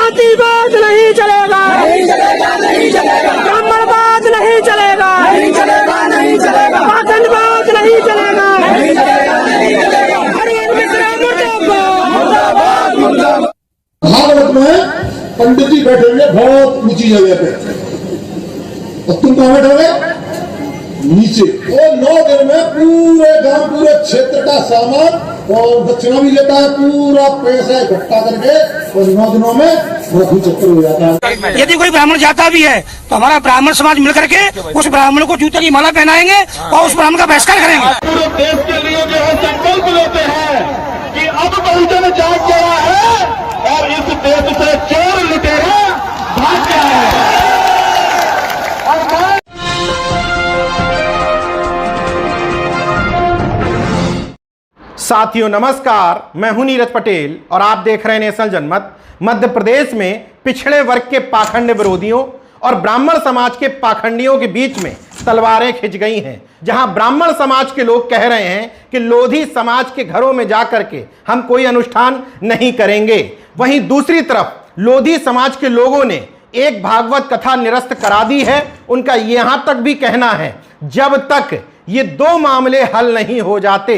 जातिवाद नहीं चलेगा, ब्राह्मणवाद नहीं चलेगा, पाखंडवाद नहीं चलेगा। भागवत में पंडित जी बैठे हुए बहुत ऊंची जगह पे, और तुम कहां बैठोगे? नीचे। और 9 दिन में पूरे गांव पूरे क्षेत्र का सामान और दक्षिणा भी लेता है, पूरा पैसा इकट्ठा करके, और 9 दिनों में रघु चक्कर हो जाता है। यदि कोई ब्राह्मण जाता भी है तो हमारा ब्राह्मण समाज मिलकर के उस ब्राह्मण को जूते की माला पहनाएंगे और उस ब्राह्मण का बहिष्कार करेंगे। पूरे देश के लिए जो है संकल्प लेते हैं कि अब बहुजन जाग गया है और इस देश से चोर लुटेरा भाग गया है। साथियों नमस्कार, मैं हूं नीरज पटेल और आप देख रहे हैं नेशनल जनमत। मध्य प्रदेश में पिछड़े वर्ग के पाखंड विरोधियों और ब्राह्मण समाज के पाखंडियों के बीच में तलवारें खिंच गई हैं। जहां ब्राह्मण समाज के लोग कह रहे हैं कि लोधी समाज के घरों में जाकर के हम कोई अनुष्ठान नहीं करेंगे, वहीं दूसरी तरफ लोधी समाज के लोगों ने एक भागवत कथा निरस्त करा दी है। उनका यहां तक भी कहना है जब तक ये 2 मामले हल नहीं हो जाते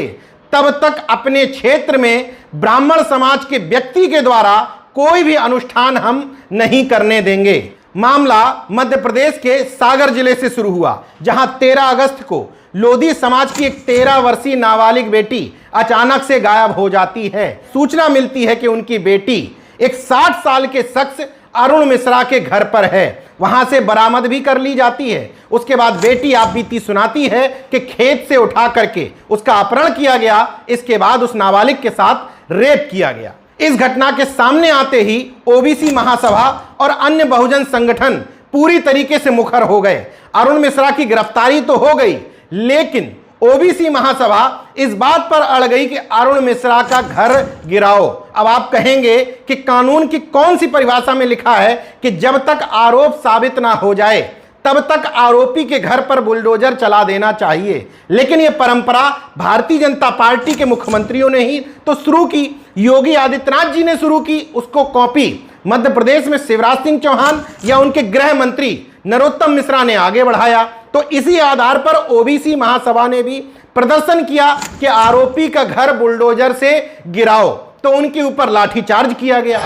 तब तक अपने क्षेत्र में ब्राह्मण समाज के व्यक्ति के द्वारा कोई भी अनुष्ठान हम नहीं करने देंगे। मामला मध्य प्रदेश के सागर जिले से शुरू हुआ, जहां 13 अगस्त को लोधी समाज की एक 13 वर्षीय नाबालिग बेटी अचानक से गायब हो जाती है। सूचना मिलती है कि उनकी बेटी एक 60 साल के शख्स अरुण मिश्रा के घर पर है, वहां से बरामद भी कर ली जाती है। उसके बाद बेटी आप बीती सुनाती है कि खेत से उठा करके उसका अपहरण किया गया, इसके बाद उस नाबालिग के साथ रेप किया गया। इस घटना के सामने आते ही ओबीसी महासभा और अन्य बहुजन संगठन पूरी तरीके से मुखर हो गए। अरुण मिश्रा की गिरफ्तारी तो हो गई, लेकिन ओबीसी महासभा इस बात पर अड़ गई कि अरुण मिश्रा का घर गिराओ। अब आप कहेंगे कि कानून की कौन सी परिभाषा में लिखा है कि जब तक आरोप साबित ना हो जाए तब तक आरोपी के घर पर बुलडोजर चला देना चाहिए। लेकिन यह परंपरा भारतीय जनता पार्टी के मुख्यमंत्रियों ने ही तो शुरू की, योगी आदित्यनाथ जी ने शुरू की, उसको कॉपी मध्य प्रदेश में शिवराज सिंह चौहान या उनके गृह मंत्री नरोत्तम मिश्रा ने आगे बढ़ाया। तो इसी आधार पर ओबीसी महासभा ने भी प्रदर्शन किया कि आरोपी का घर बुलडोजर से गिराओ, तो उनके ऊपर लाठीचार्ज किया गया।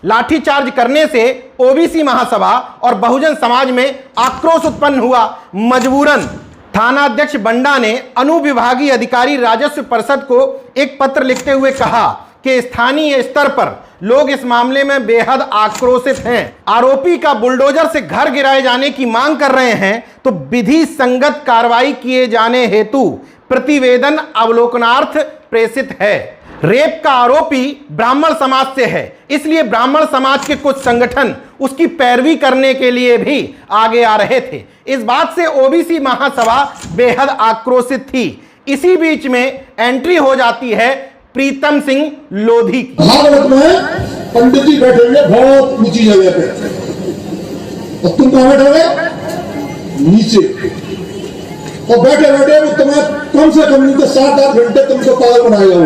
लाठीचार्ज करने से ओबीसी महासभा और बहुजन समाज में आक्रोश उत्पन्न हुआ। मजबूरन थाना अध्यक्ष बंडा ने अनुविभागीय अधिकारी राजस्व परिषद को एक पत्र लिखते हुए कहा कि स्थानीय स्तर पर लोग इस मामले में बेहद आक्रोशित हैं। आरोपी का बुलडोजर से घर गिराए जाने की मांग कर रहे हैं, तो विधि संगत कार्रवाई किए जाने हेतु प्रतिवेदन अवलोकनार्थ प्रेषित है। रेप का आरोपी ब्राह्मण समाज से है, इसलिए ब्राह्मण समाज के कुछ संगठन उसकी पैरवी करने के लिए भी आगे आ रहे थे। इस बात से ओबीसी महासभा बेहद आक्रोशित थी। इसी बीच में एंट्री हो जाती है प्रीतम सिंह लोधी की। भागवत में पंडित जी बैठे हुए बहुत ऊंची जगह पे, और तुम कहां बैठोगे? नीचे। और बैठे बैठे वो तुम्हें कम से कम 7-8 घंटे तुमको पागल बनाएगा,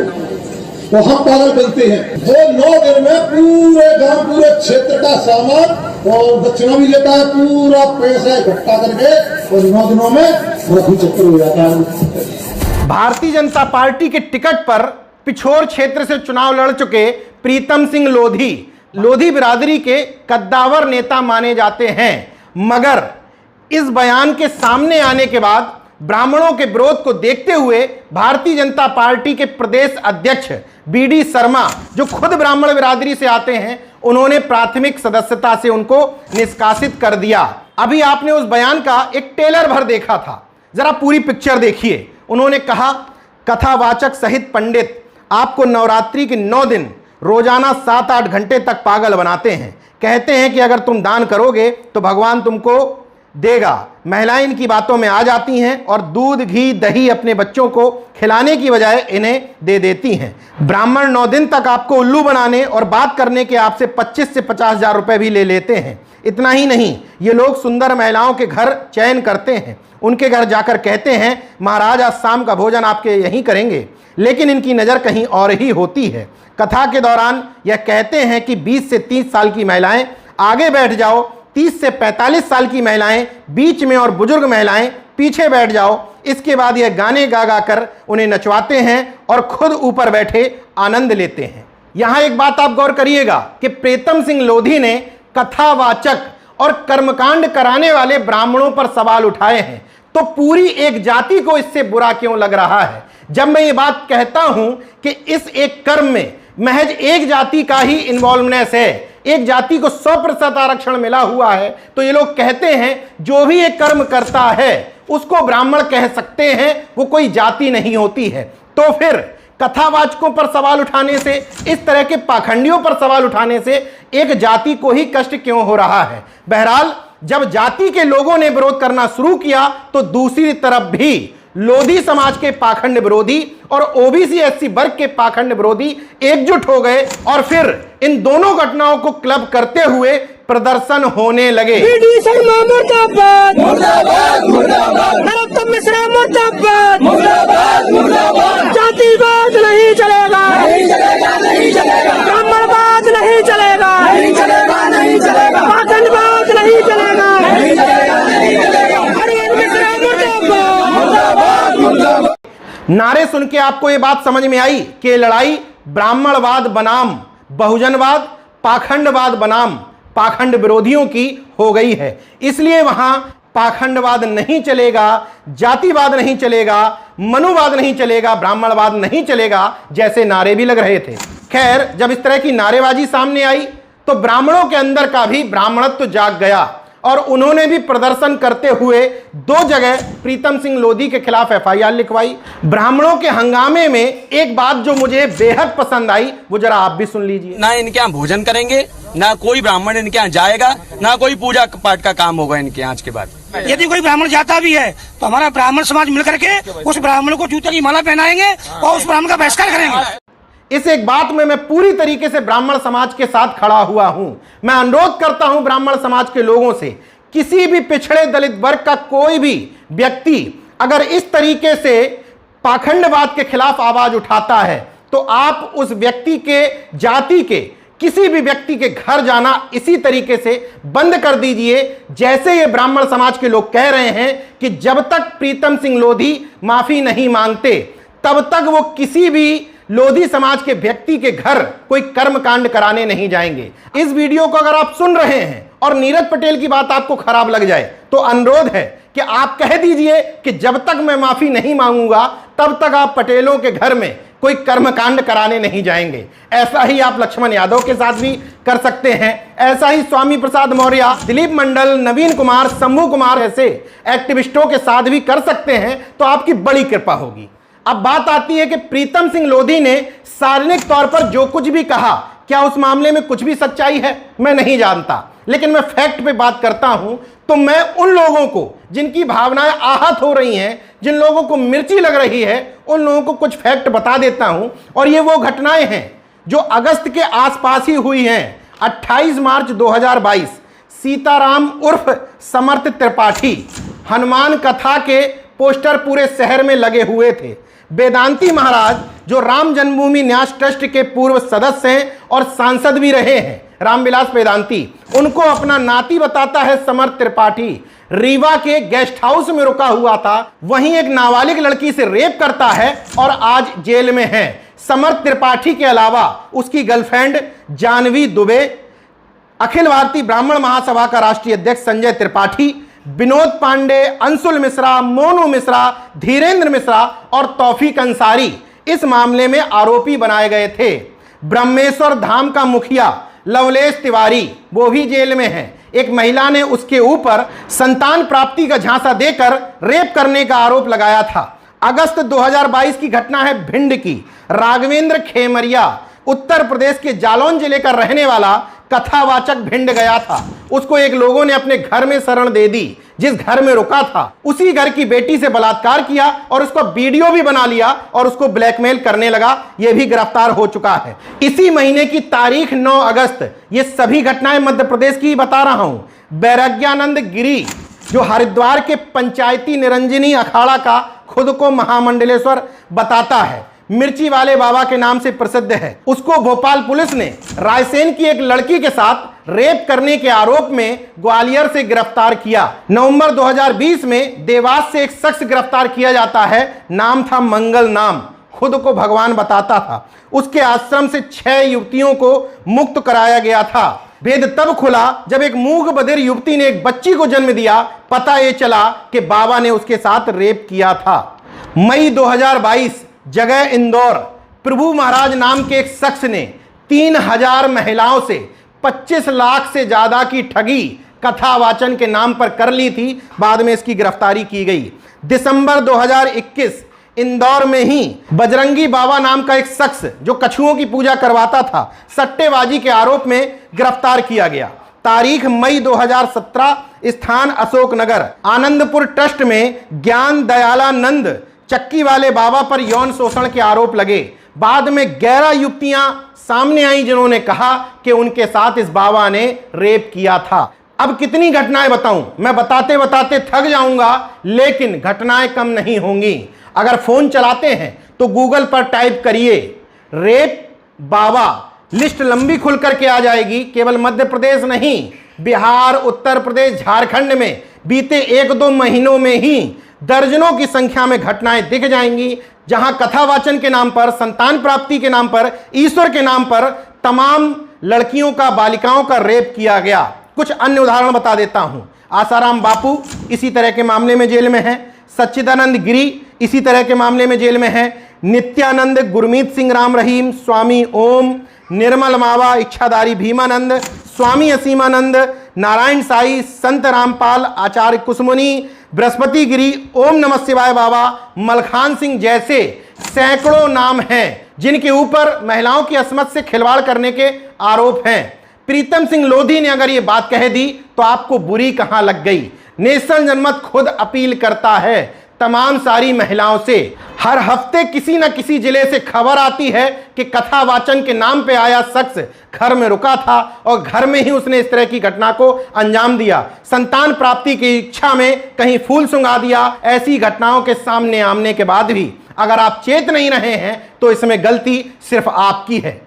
तो हम पागल बनते हैं। वो 9 दिन में पूरे गांव पूरे क्षेत्र का सामान और दक्षिणा भी लेता है, पूरा पैसा इकट्ठा करके, और 9 दिनों में रघु चक्कर हो जाता है। भारतीय जनता पार्टी के टिकट पर पिछोर क्षेत्र से चुनाव लड़ चुके प्रीतम सिंह लोधी बिरादरी के कद्दावर नेता माने जाते हैं, मगर इस बयान के सामने आने के बाद ब्राह्मणों के विरोध को देखते हुए भारतीय जनता पार्टी के प्रदेश अध्यक्ष बीडी शर्मा, जो खुद ब्राह्मण बिरादरी से आते हैं, उन्होंने प्राथमिक सदस्यता से उनको निष्कासित कर दिया। अभी आपने उस बयान का एक टेलर भर देखा था, जरा पूरी पिक्चर देखिए। उन्होंने कहा, कथावाचक सहित पंडित आपको नवरात्रि के 9 दिन रोजाना 7-8 घंटे तक पागल बनाते हैं। कहते हैं कि अगर तुम दान करोगे तो भगवान तुमको देगा। महिलाएं इनकी बातों में आ जाती हैं और दूध घी दही अपने बच्चों को खिलाने की बजाय इन्हें दे देती हैं। ब्राह्मण 9 दिन तक आपको उल्लू बनाने और बात करने के आपसे 25 से 50 हजार रुपए भी ले लेते हैं। इतना ही नहीं, ये लोग सुंदर महिलाओं के घर चयन करते हैं, उनके घर जाकर कहते हैं महाराज आज शाम का भोजन आपके यहीं करेंगे, लेकिन इनकी नज़र कहीं और ही होती है। कथा के दौरान यह कहते हैं कि 20 से 30 साल की महिलाएं आगे बैठ जाओ, 30 से 45 साल की महिलाएं बीच में और बुजुर्ग महिलाएं पीछे बैठ जाओ। इसके बाद यह गाने गा गा कर उन्हें नचवाते हैं और खुद ऊपर बैठे आनंद लेते हैं। यहां एक बात आप गौर करिएगा कि प्रीतम सिंह लोधी ने कथावाचक और कर्मकांड कराने वाले ब्राह्मणों पर सवाल उठाए हैं, तो पूरी एक जाति को इससे बुरा क्यों लग रहा है? जब मैं ये बात कहता हूं कि इस एक कर्म में महज एक जाति का ही इन्वॉल्वनेस है, एक जाति को 100% आरक्षण मिला हुआ है, तो ये लोग कहते हैं जो भी एक कर्म करता है उसको ब्राह्मण कह सकते हैं, वो कोई जाति नहीं होती है। तो फिर कथावाचकों पर सवाल उठाने से, इस तरह के पाखंडियों पर सवाल उठाने से एक जाति को ही कष्ट क्यों हो रहा है? बहरहाल जब जाति के लोगों ने विरोध करना शुरू किया तो दूसरी तरफ भी लोधी समाज के पाखंड विरोधी और ओबीसी एससी वर्ग के पाखंड विरोधी एकजुट हो गए और फिर इन दोनों घटनाओं को क्लब करते हुए प्रदर्शन होने लगे। मुर्दाबाद मुर्दाबाद मुर्दाबाद, नरोत्तम मिश्रा मुर्दाबाद मुर्दाबाद मुर्दाबाद, जातिवाद नहीं चलेगा नहीं चलेगा नहीं चलेगा, ब्राह्मणवाद नहीं चलेगा नहीं चलेगा नहीं चलेगा, पाखंडवाद नहीं चलेगा नहीं चलेगा नहीं चलेगा, नरोत्तम मिश्रा मुर्दाबाद मुर्दाबाद मुर्दाबाद। नारे सुन के आपको यह बात समझ में आई कि लड़ाई ब्राह्मणवाद बनाम बहुजनवाद, पाखंडवाद बनाम पाखंड विरोधियों की हो गई है। इसलिए वहां पाखंडवाद नहीं चलेगा, जातिवाद नहीं चलेगा, मनुवाद नहीं चलेगा, ब्राह्मणवाद नहीं चलेगा जैसे नारे भी लग रहे थे। खैर, जब इस तरह की नारेबाजी सामने आई तो ब्राह्मणों के अंदर का भी ब्राह्मणत्व जाग गया और उन्होंने भी प्रदर्शन करते हुए 2 जगह प्रीतम सिंह लोधी के खिलाफ एफआईआर लिखवाई। ब्राह्मणों के हंगामे में एक बात जो मुझे बेहद पसंद आई वो जरा आप भी सुन लीजिए। ना इनके यहाँ भोजन करेंगे, ना कोई ब्राह्मण इनके यहाँ जाएगा, ना कोई पूजा पाठ का काम होगा इनके यहाँ आज के बाद। यदि कोई ब्राह्मण जाता भी है तो हमारा ब्राह्मण समाज मिलकर के उस ब्राह्मण को जूते की माला पहनाएंगे और उस ब्राह्मण का बहिष्कार करेंगे। इस एक बात में मैं पूरी तरीके से ब्राह्मण समाज के साथ खड़ा हुआ हूं। मैं अनुरोध करता हूं ब्राह्मण समाज के लोगों से, किसी भी पिछड़े दलित वर्ग का कोई भी व्यक्ति अगर इस तरीके से पाखंडवाद के खिलाफ आवाज उठाता है तो आप उस व्यक्ति के, जाति के किसी भी व्यक्ति के घर जाना इसी तरीके से बंद कर दीजिए। जैसे ये ब्राह्मण समाज के लोग कह रहे हैं कि जब तक प्रीतम सिंह लोधी माफी नहीं मांगते तब तक वो किसी भी लोधी समाज के व्यक्ति के घर कोई कर्मकांड कराने नहीं जाएंगे। इस वीडियो को अगर आप सुन रहे हैं और नीरज पटेल की बात आपको खराब लग जाए तो अनुरोध है कि आप कह दीजिए कि जब तक मैं माफी नहीं मांगूंगा तब तक आप पटेलों के घर में कोई कर्मकांड कराने नहीं जाएंगे। ऐसा ही आप लक्ष्मण यादव के साथ भी कर सकते हैं, ऐसा ही स्वामी प्रसाद मौर्य, दिलीप मंडल, नवीन कुमार, शंभू कुमार ऐसे एक्टिविस्टों के साथ भी कर सकते हैं, तो आपकी बड़ी कृपा होगी। अब बात आती है कि प्रीतम सिंह लोधी ने सार्वजनिक तौर पर जो कुछ भी कहा, क्या उस मामले में कुछ भी सच्चाई है? मैं नहीं जानता, लेकिन मैं फैक्ट पे बात करता हूं। तो मैं उन लोगों को जिनकी भावनाएं आहत हो रही हैं, जिन लोगों को मिर्ची लग रही है, उन लोगों को कुछ फैक्ट बता देता हूं। और ये वो घटनाएं हैं जो अगस्त के आसपास ही हुई हैं। 28 मार्च 2022 सीताराम उर्फ समर्थ त्रिपाठी हनुमान कथा के पोस्टर पूरे शहर में लगे हुए थे। वेदांती महाराज जो राम जन्मभूमि न्यास ट्रस्ट के पूर्व सदस्य हैं और सांसद भी रहे हैं, रामविलास वेदांती, उनको अपना नाती बताता है समर्थ त्रिपाठी। रीवा के गेस्ट हाउस में रुका हुआ था, वहीं एक नाबालिग लड़की से रेप करता है और आज जेल में है। समर्थ त्रिपाठी के अलावा उसकी गर्लफ्रेंड जानवी दुबे, अखिल भारतीय ब्राह्मण महासभा का राष्ट्रीय अध्यक्ष संजय त्रिपाठी, विनोद पांडे, अंशुल मिश्रा, मोनू मिश्रा, धीरेन्द्र मिश्रा और तौफीक अंसारी इस मामले में आरोपी बनाए गए थे। ब्रह्मेश्वर धाम का मुखिया लवलेश तिवारी वो भी जेल में है। एक महिला ने उसके ऊपर संतान प्राप्ति का झांसा देकर रेप करने का आरोप लगाया था। अगस्त 2022 की घटना है भिंड की। राघवेंद्र खेमरिया उत्तर प्रदेश के जालौन जिले का रहने वाला कथावाचक भिंड गया था। उसको एक लोगों ने अपने घर में शरण दे दी, जिस घर में रुका था उसी घर की बेटी से बलात्कार किया और उसका वीडियो भी बना लिया और उसको ब्लैकमेल करने लगा, यह भी गिरफ्तार हो चुका है। इसी महीने की तारीख 9 अगस्त, ये सभी घटनाएं मध्य प्रदेश की बता रहा हूं। वैराग्यानंद गिरी जो हरिद्वार के पंचायती निरंजनी अखाड़ा का खुद को महामंडलेश्वर बताता है, मिर्ची वाले बाबा के नाम से प्रसिद्ध है, उसको भोपाल पुलिस ने रायसेन की एक लड़की के साथ रेप करने के आरोप में ग्वालियर से गिरफ्तार किया। नवंबर 2020 में देवास से एक शख्स गिरफ्तार किया जाता है, नाम था मंगल नाम, खुद को भगवान बताता था। उसके आश्रम से 6 युवतियों को मुक्त कराया गया था। भेद तब खुला जब एक मूक बधिर युवती ने एक बच्ची को जन्म दिया। पता यह चला कि बाबा ने उसके साथ रेप किया था। मई 2022, जगह इंदौर, प्रभु महाराज नाम के एक शख्स ने 3000 महिलाओं से 25 लाख से ज्यादा की ठगी कथा वाचन के नाम पर कर ली थी। बाद में इसकी गिरफ्तारी की गई। दिसंबर 2021, इंदौर में ही बजरंगी बाबा नाम का एक शख्स जो कछुओं की पूजा करवाता था, सट्टेबाजी के आरोप में गिरफ्तार किया गया। तारीख मई 2017, स्थान अशोकनगर, आनंदपुर ट्रस्ट में ज्ञान दयालानंद चक्की वाले बाबा पर यौन शोषण के आरोप लगे। बाद में 11 युवतियां सामने आई जिन्होंने कहा कि उनके साथ इस बाबा ने रेप किया था। अब कितनी घटनाएं बताऊं, मैं बताते बताते थक जाऊंगा, लेकिन घटनाएं कम नहीं होंगी। अगर फोन चलाते हैं तो गूगल पर टाइप करिए रेप बाबा, लिस्ट लंबी खुल करके आ जाएगी। केवल मध्य प्रदेश नहीं, बिहार, उत्तर प्रदेश, झारखंड में बीते 1-2 महीनों में ही दर्जनों की संख्या में घटनाएं दिख जाएंगी, जहां कथावाचन के नाम पर, संतान प्राप्ति के नाम पर, ईश्वर के नाम पर तमाम लड़कियों का, बालिकाओं का रेप किया गया। कुछ अन्य उदाहरण बता देता हूं। आसाराम बापू इसी तरह के मामले में जेल में है। सच्चिदानंद गिरी इसी तरह के मामले में जेल में है। नित्यानंद, गुरमीत सिंह राम रहीम, स्वामी ओम, निर्मल मावा, इच्छाधारी भीमानंद, स्वामी असीमानंद, नारायण साई, संत रामपाल, आचार्य कुसमुनि, बृहस्पति गिरी, ओम नमः शिवाय बाबा, मलखान सिंह जैसे सैकड़ों नाम हैं जिनके ऊपर महिलाओं की अस्मत से खिलवाड़ करने के आरोप हैं। प्रीतम सिंह लोधी ने अगर ये बात कह दी तो आपको बुरी कहां लग गई। नेशनल जनमत खुद अपील करता है तमाम सारी महिलाओं से। हर हफ्ते किसी न किसी जिले से खबर आती है कि कथावाचन के नाम पे आया शख्स घर में रुका था और घर में ही उसने इस तरह की घटना को अंजाम दिया। संतान प्राप्ति की इच्छा में कहीं फूल सुंघा दिया। ऐसी घटनाओं के सामने आने के बाद भी अगर आप चेत नहीं रहे हैं तो इसमें गलती सिर्फ आपकी है,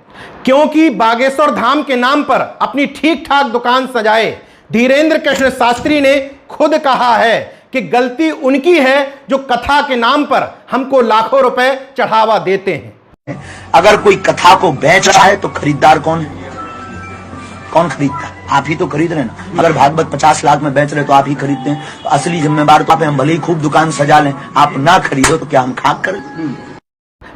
क्योंकि बागेश्वर धाम के नाम पर अपनी ठीक ठाक दुकान सजाए धीरेन्द्र कृष्ण शास्त्री ने खुद कहा है कि गलती उनकी है जो कथा के नाम पर हमको लाखों रुपए चढ़ावा देते हैं। अगर कोई कथा को बेच रहा है तो खरीदार कौन है? कौन खरीदता है? आप ही तो खरीद रहे हैं ना। अगर भागवत 50 लाख में बेच रहे तो आप ही खरीदते हैं, तो असली जिम्मेदार तो आप हैं। हम भले ही खूब दुकान सजा लें, आप ना खरीदो तो क्या हम खाक करें?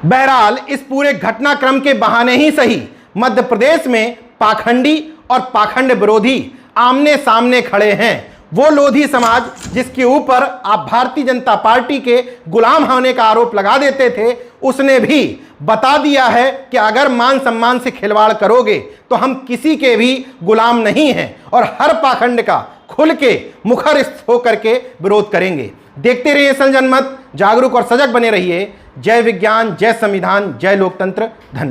बहरहाल इस पूरे घटनाक्रम के बहाने ही सही मध्य प्रदेश में पाखंडी और पाखंड विरोधी आमने सामने खड़े हैं। वो लोधी समाज जिसके ऊपर आप भारतीय जनता पार्टी के गुलाम होने का आरोप लगा देते थे, उसने भी बता दिया है कि अगर मान सम्मान से खिलवाड़ करोगे तो हम किसी के भी गुलाम नहीं हैं और हर पाखंड का खुल के मुखरित होकर के विरोध करेंगे। देखते रहिए सल जनमत, जागरूक और सजग बने रहिए। जय विज्ञान, जय संविधान, जय लोकतंत्र। धन्यवाद।